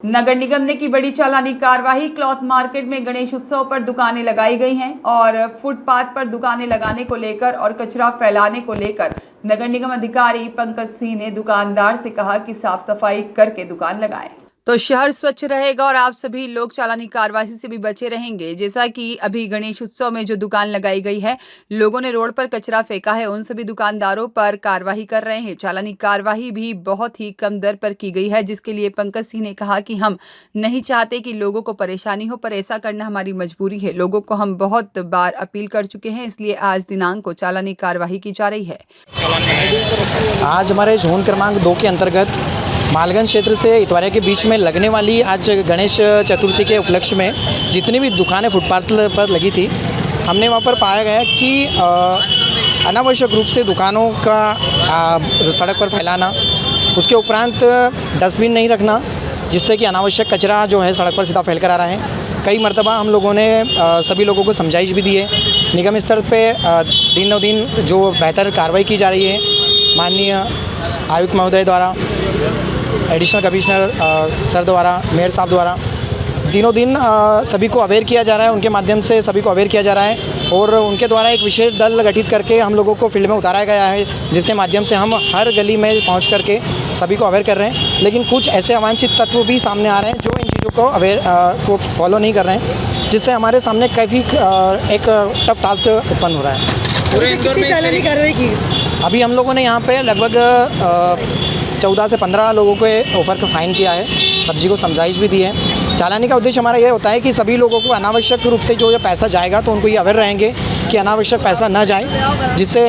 नगर निगम ने की बड़ी चालानी कार्रवाई। क्लॉथ मार्केट में गणेश उत्सव पर दुकानें लगाई गई हैं और फुटपाथ पर दुकानें लगाने को लेकर और कचरा फैलाने को लेकर नगर निगम अधिकारी पंकज सिंह ने दुकानदार से कहा कि साफ सफाई करके दुकान लगाएं तो शहर स्वच्छ रहेगा और आप सभी लोग चालानी कार्रवाई से भी बचे रहेंगे। जैसा कि अभी गणेश उत्सव में जो दुकान लगाई गई है, लोगों ने रोड पर कचरा फेंका है, उन सभी दुकानदारों पर कार्रवाई कर रहे हैं। चालानी कार्रवाई भी बहुत ही कम दर पर की गई है, जिसके लिए पंकज सिंह ने कहा कि हम नहीं चाहते कि लोगों को परेशानी हो, पर ऐसा करना हमारी मजबूरी है। लोगों को हम बहुत बार अपील कर चुके हैं, इसलिए आज दिनांक को चालानी कार्रवाई की जा रही है। आज हमारे जोन क्रमांक 2 के अंतर्गत मालगंज क्षेत्र से इतवारिया के बीच में लगने वाली आज गणेश चतुर्थी के उपलक्ष्य में जितनी भी दुकानें फुटपाथ पर लगी थी, हमने वहां पर पाया गया कि अनावश्यक रूप से दुकानों का सड़क पर फैलाना, उसके उपरांत डस्टबिन नहीं रखना, जिससे कि अनावश्यक कचरा जो है सड़क पर सीधा फैल कर आ रहा है। कई मरतबा हम लोगों ने सभी लोगों को समझाइश भी दी है। निगम स्तर पे दिनों दिन जो बेहतर कार्रवाई की जा रही है माननीय आयुक्त महोदय द्वारा, एडिशनल कमिश्नर सर द्वारा, मेयर साहब द्वारा दिनों दिन सभी को अवेयर किया जा रहा है। उनके माध्यम से सभी को अवेयर किया जा रहा है और उनके द्वारा एक विशेष दल गठित करके हम लोगों को फील्ड में उतारा गया है, जिसके माध्यम से हम हर गली में पहुंच करके सभी को अवेयर कर रहे हैं। लेकिन कुछ ऐसे अवांछित तत्व भी सामने आ रहे हैं जो इन चीज़ों को को फॉलो नहीं कर रहे हैं, जिससे हमारे सामने काफ़ी एक टफ टास्क उत्पन्न हो रहा है। पूरे इंदौर में चालानी कार्रवाई की अभी हम लोगों ने यहाँ पे लगभग 14 से 15 लोगों के ऊपर को फाइन किया है, सब्जी को समझाइश भी दी है। चालानी का उद्देश्य हमारा ये होता है कि सभी लोगों को अनावश्यक रूप से जो पैसा जाएगा तो उनको ये अवेयर रहेंगे कि अनावश्यक पैसा न जाए, जिससे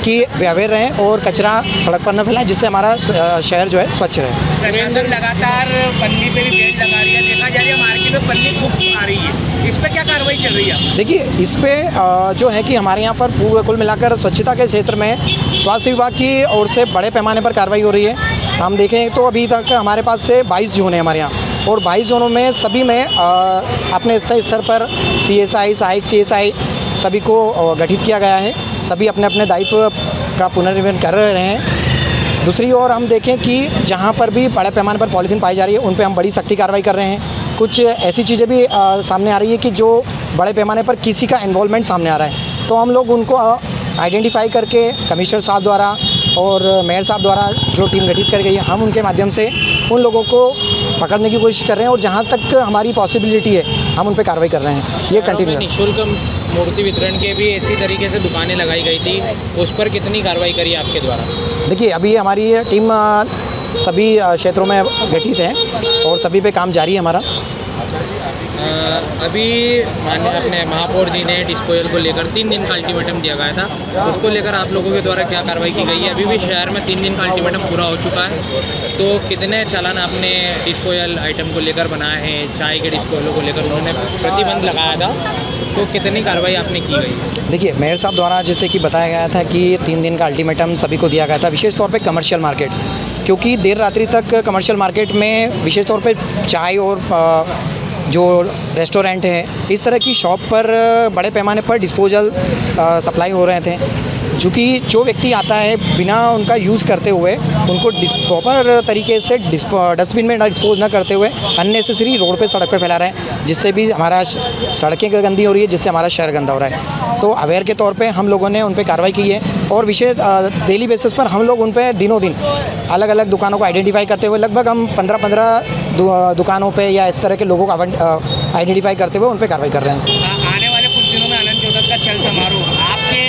कि वे अवेयर रहें और कचरा सड़क पर न फैलाएं, जिससे हमारा शहर जो है स्वच्छ रहे। प्रशासन लगातार पन्नी पे भी बैन लगा रही है, देखा जा रही है मार्केट में पन्नी खूब आ रही है, इस पर क्या कार्रवाई चल रही है? देखिए, इस पर जो है कि हमारे यहाँ पर पूरा कुल मिलाकर स्वच्छता के क्षेत्र में स्वास्थ्य विभाग की ओर से बड़े पैमाने पर कार्रवाई हो रही है। हम देखें तो अभी तक हमारे पास से 22 जोन है हमारे यहाँ, और 22 जोनों में सभी में अपने स्तर पर CSI, सहायक CSI सभी को गठित किया गया है। सभी अपने अपने दायित्व का पुनर्निर्माण कर रहे हैं। दूसरी ओर हम देखें कि जहाँ पर भी बड़े पैमाने पर पॉलीथीन पाई जा रही है, उन पे हम बड़ी सख्ती कार्रवाई कर रहे हैं। कुछ ऐसी चीज़ें भी सामने आ रही है कि जो बड़े पैमाने पर किसी का इन्वॉल्वमेंट सामने आ रहा है, तो हम लोग उनको आइडेंटिफाई करके कमिश्नर साहब द्वारा और मेयर साहब द्वारा जो टीम गठित कर गई है, हम उनके माध्यम से उन लोगों को पकड़ने की कोशिश कर रहे हैं और जहां तक हमारी पॉसिबिलिटी है हम उन पर कार्रवाई कर रहे हैं। ये कंटिन्यू। निःशुल्क मूर्ति वितरण के भी इसी तरीके से दुकानें लगाई गई थी, उस पर कितनी कार्रवाई करी आपके द्वारा? देखिए, अभी हमारी टीम सभी क्षेत्रों में गठित है और सभी पे काम जारी है हमारा। अभी माननीय अपने महापौर जी ने डिस्पोजल को लेकर 3 दिन का अल्टीमेटम दिया गया था, उसको लेकर आप लोगों के द्वारा क्या कार्रवाई की गई है? अभी भी शहर में 3 दिन का अल्टीमेटम पूरा हो चुका है, तो कितने चालान आपने डिस्पोजल आइटम को लेकर बनाए हैं? चाय के डिस्पोजल को लेकर उन्होंने प्रतिबंध लगाया था, तो कितनी कार्रवाई आपने की गई? देखिए, मेयर साहब द्वारा जैसे कि बताया गया था कि 3 दिन का अल्टीमेटम सभी को दिया गया था, विशेष तौर पर कमर्शियल मार्केट, क्योंकि देर रात्रि तक कमर्शियल मार्केट में विशेष तौर पर चाय और जो रेस्टोरेंट है, इस तरह की शॉप पर बड़े पैमाने पर डिस्पोजल सप्लाई हो रहे थे, चूँकि जो व्यक्ति आता है बिना उनका यूज़ करते हुए उनको प्रॉपर तरीके से डस्टबिन में डिस्पोज न करते हुए अननेसेसरी रोड पे सड़क पे फैला रहे हैं, जिससे भी हमारा सड़कें गंदी हो रही है, जिससे हमारा शहर गंदा हो रहा है। तो अवेयर के तौर पे हम लोगों ने उन पे कार्रवाई की है और विशेष डेली बेसिस पर हम लोग उन पे दिनों दिन अलग अलग दुकानों को आइडेंटिफाई करते हुए लगभग हम 15 दुकानों पे या इस तरह के लोगों को आइडेंटिफाई करते हुए उन पे कार्रवाई कर रहे हैं। आने वाले कुछ दिनों में अनंत चौदस का चल समारोह, आपके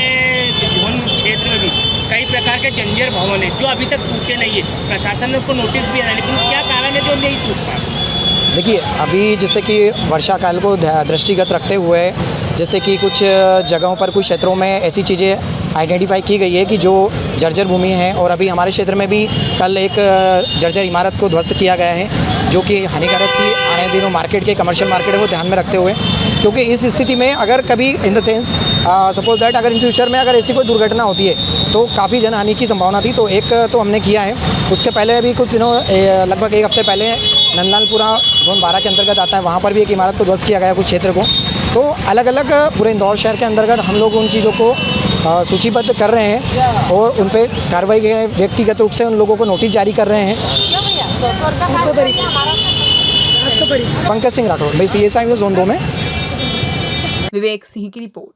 जोन क्षेत्र में भी कई प्रकार के जंजीर भवन है जो अभी तक टूटे नहीं है, प्रशासन ने उसको नोटिस भी दिया, लेकिन क्या कारण है जो नहीं टूट पा रहा? देखिए, अभी जैसे कि वर्षा काल को दृष्टिगत रखते हुए जैसे कि कुछ जगहों पर कुछ क्षेत्रों में ऐसी चीज़ें आइडेंटिफाई की गई है कि जो जर्जर भूमि है, और अभी हमारे क्षेत्र में भी कल एक जर्जर इमारत को ध्वस्त किया गया है जो कि हानिकारक थी। आने दिनों मार्केट के कमर्शियल मार्केट है वो ध्यान में रखते हुए, क्योंकि इस स्थिति में अगर कभी in the sense suppose that अगर इन फ्यूचर में अगर ऐसी कोई दुर्घटना होती है तो काफ़ी जनहानि की संभावना थी। तो एक तो हमने किया है, उसके पहले अभी कुछ दिनों लगभग 1 हफ्ते पहले नंदलालपुरा जोन 12 के अंतर्गत आता है, वहाँ पर भी एक इमारत को ध्वस्त किया गया कुछ क्षेत्र को। तो अलग अलग पूरे इंदौर शहर के अंतर्गत हम लोग उन चीज़ों को सूचीबद्ध कर रहे हैं और उन पर कार्रवाई व्यक्तिगत रूप से उन लोगों को नोटिस जारी कर रहे हैं। पंकज सिंह राठौर, मैं CSI हूँ जोन 2 में। विवेक सिंह की रिपोर्ट।